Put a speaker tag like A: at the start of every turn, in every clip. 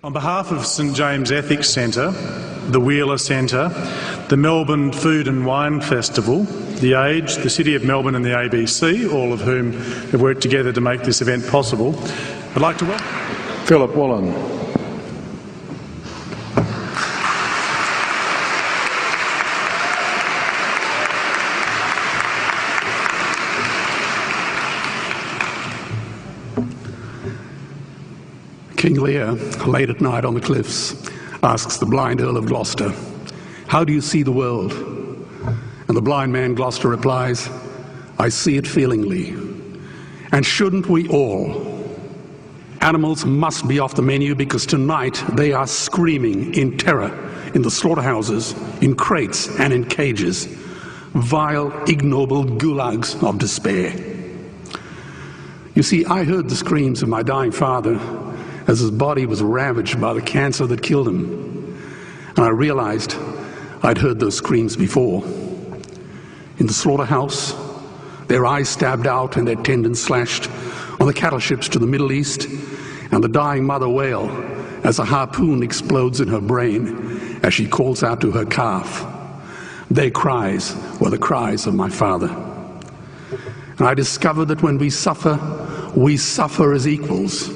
A: On behalf of St James Ethics Centre, the Wheeler Centre, the Melbourne Food and Wine Festival, The Age, the City of Melbourne and the ABC, all of whom have worked together to make this event possible, I'd like to welcome
B: Philip Woolen.
C: King Lear, late at night on the cliffs, asks the blind Earl of Gloucester, "How do you see the world?" And the blind man Gloucester replies, "I see it feelingly. And shouldn't we all? Animals must be off the menu because tonight they are screaming in terror in the slaughterhouses, in crates and in cages, vile, ignoble gulags of despair." You see, I heard the screams of my dying father as his body was ravaged by the cancer that killed him. And I realized I'd heard those screams before. In the slaughterhouse, their eyes stabbed out and their tendons slashed, on the cattle ships to the Middle East, and the dying mother wail as a harpoon explodes in her brain as she calls out to her calf. Their cries were the cries of my father. And I discovered that when we suffer as equals.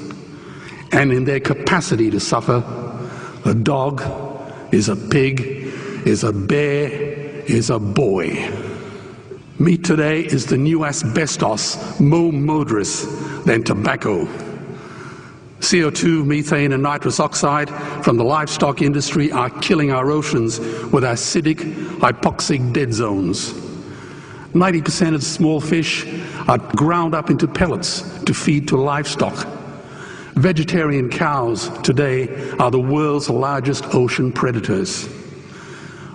C: And in their capacity to suffer, a dog is a pig, is a bear, is a boy. Meat today is the new asbestos, more murderous than tobacco. CO2, methane and nitrous oxide from the livestock industry are killing our oceans with acidic, hypoxic dead zones. 90% of small fish are ground up into pellets to feed to livestock. Vegetarian cows today are the world's largest ocean predators.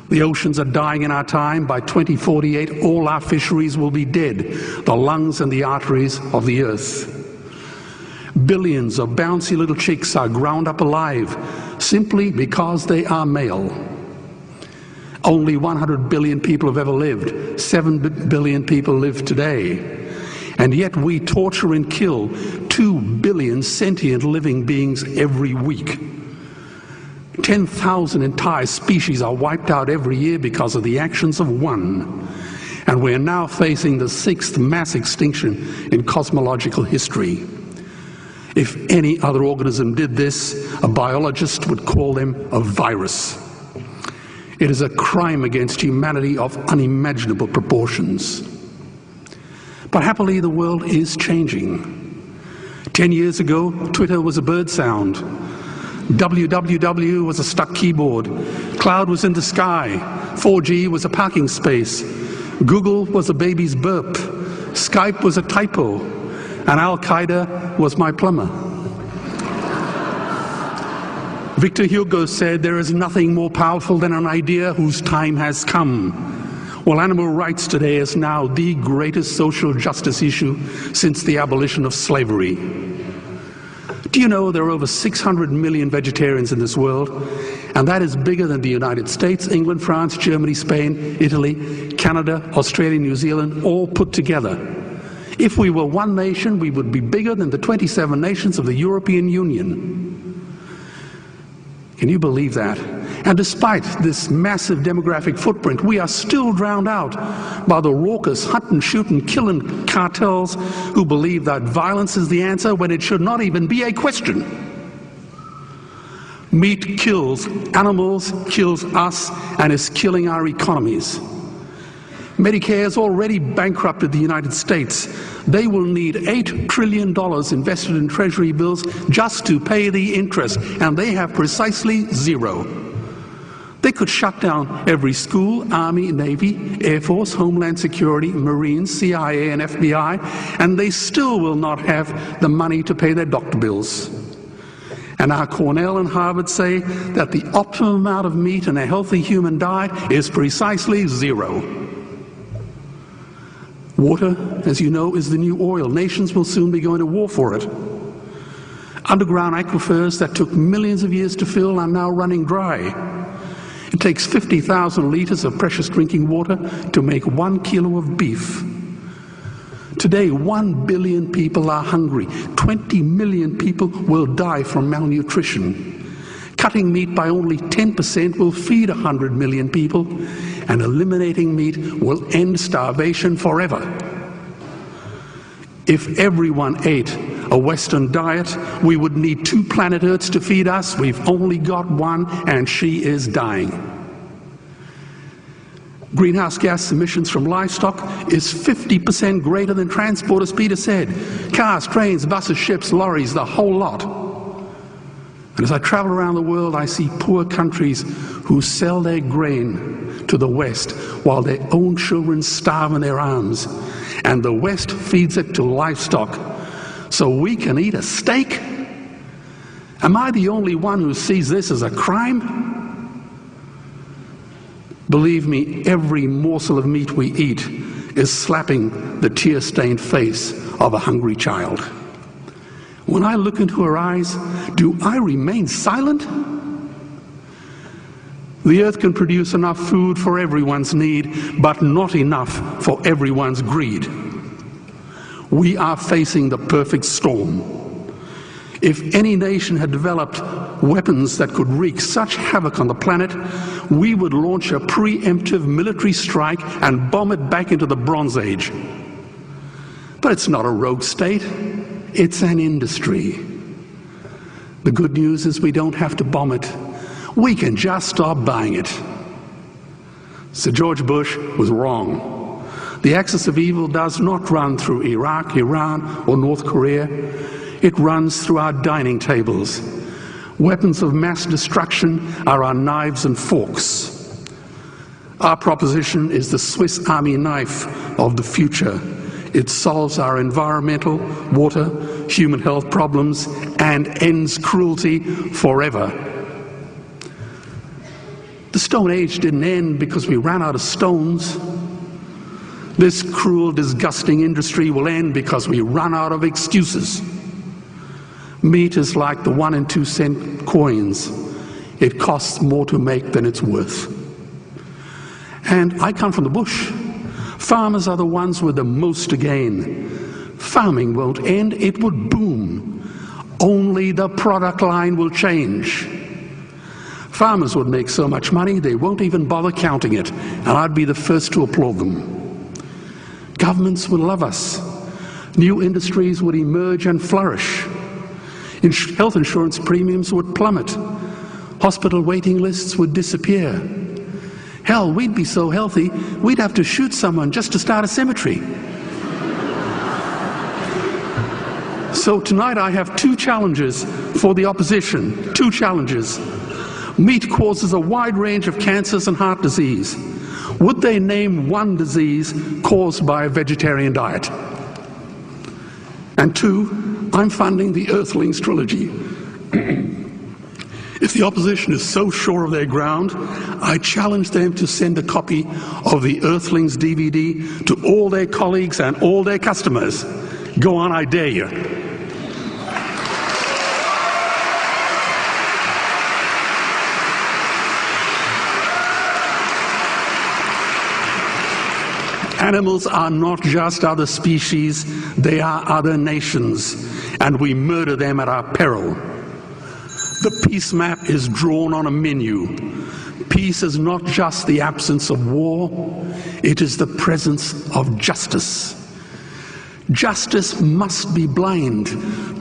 C: The oceans are dying in our time. By 2048, all our fisheries will be dead, the lungs and the arteries of the earth. Billions of bouncy little chicks are ground up alive simply because they are male. Only 100 billion people have ever lived. 7 billion people live today. And yet we torture and kill 2 billion sentient living beings every week. 10,000 entire species are wiped out every year because of the actions of one. And we're now facing the 6th mass extinction in cosmological history. If any other organism did this, a biologist would call them a virus. It is a crime against humanity of unimaginable proportions. But happily, the world is changing. 10 years ago, Twitter was a bird sound. www was a stuck keyboard. Cloud was in the sky. 4G was a parking space. Google was a baby's burp. Skype was a typo. And Al-Qaeda was my plumber. Victor Hugo said, "There is nothing more powerful than an idea whose time has come." Well, animal rights today is now the greatest social justice issue since the abolition of slavery. Do you know there are over 600 million vegetarians in this world? And that is bigger than the United States, England, France, Germany, Spain, Italy, Canada, Australia, New Zealand, all put together. If we were one nation, we would be bigger than the 27 nations of the European Union. Can you believe that? And despite this massive demographic footprint, we are still drowned out by the raucous hunt and shoot and killing cartels who believe that violence is the answer when it should not even be a question. Meat kills animals, kills us, and is killing our economies. Medicare has already bankrupted the United States. They will need $8 trillion invested in treasury bills just to pay the interest, and they have precisely zero. They could shut down every school, Army, Navy, Air Force, Homeland Security, Marines, CIA, and FBI, and they still will not have the money to pay their doctor bills. And our Cornell and Harvard say that the optimum amount of meat in a healthy human diet is precisely zero. Water, as you know, is the new oil. Nations will soon be going to war for it. Underground aquifers that took millions of years to fill are now running dry. It takes 50,000 liters of precious drinking water to make 1 kilo of beef. Today, 1 billion people are hungry. 20 million people will die from malnutrition. Cutting meat by only 10% will feed 100 million people, and eliminating meat will end starvation forever. If everyone ate a Western diet, we would need 2 planet Earths to feed us. We've only got one, and she is dying. Greenhouse gas emissions from livestock is 50% greater than transport, as Peter said. Cars, trains, buses, ships, lorries, the whole lot. And as I travel around the world, I see poor countries who sell their grain to the West while their own children starve in their arms. And the West feeds it to livestock so we can eat a steak? Am I the only one who sees this as a crime? Believe me, every morsel of meat we eat is slapping the tear-stained face of a hungry child. When I look into her eyes, do I remain silent? The earth can produce enough food for everyone's need, but not enough for everyone's greed. We are facing the perfect storm. If any nation had developed weapons that could wreak such havoc on the planet, we would launch a preemptive military strike and bomb it back into the Bronze Age. But it's not a rogue state, it's an industry. The good news is we don't have to bomb it. We can just stop buying it. Sir George Bush was wrong. The axis of evil does not run through Iraq, Iran, or North Korea. It runs through our dining tables. Weapons of mass destruction are our knives and forks. Our proposition is the Swiss Army knife of the future. It solves our environmental, water, human health problems and ends cruelty forever. The Stone Age didn't end because we ran out of stones. This cruel, disgusting industry will end because we run out of excuses. Meat is like the 1 and 2 cent coins. It costs more to make than it's worth. And I come from the bush. Farmers are the ones with the most to gain. Farming won't end, it would boom. Only the product line will change. Farmers would make so much money they won't even bother counting it, and I'd be the first to applaud them. Governments would love us. New industries would emerge and flourish. Health insurance premiums would plummet. Hospital waiting lists would disappear. Hell, we'd be so healthy, we'd have to shoot someone just to start a cemetery. So tonight I have 2 challenges for the opposition. 2 challenges. Meat causes a wide range of cancers and heart disease. Would they name one disease caused by a vegetarian diet? And 2, I'm funding the Earthlings trilogy. If the opposition is so sure of their ground, I challenge them to send a copy of the Earthlings DVD to all their colleagues and all their customers. Go on, I dare you. Animals are not just other species, they are other nations, and we murder them at our peril. The peace map is drawn on a menu. Peace is not just the absence of war, it is the presence of justice. Justice must be blind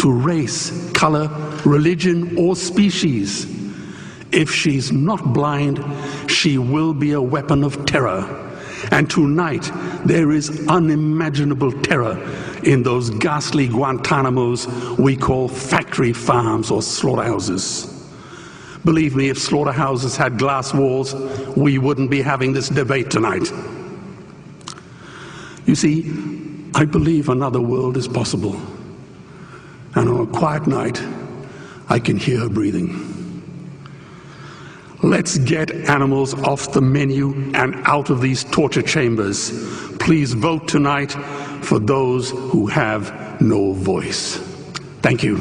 C: to race, color, religion, or species. If she's not blind, she will be a weapon of terror. And tonight, there is unimaginable terror in those ghastly Guantanamos we call factory farms or slaughterhouses. Believe me, if slaughterhouses had glass walls, we wouldn't be having this debate tonight. You see, I believe another world is possible. And on a quiet night, I can hear her breathing. Let's get animals off the menu and out of these torture chambers. Please vote tonight for those who have no voice. Thank you.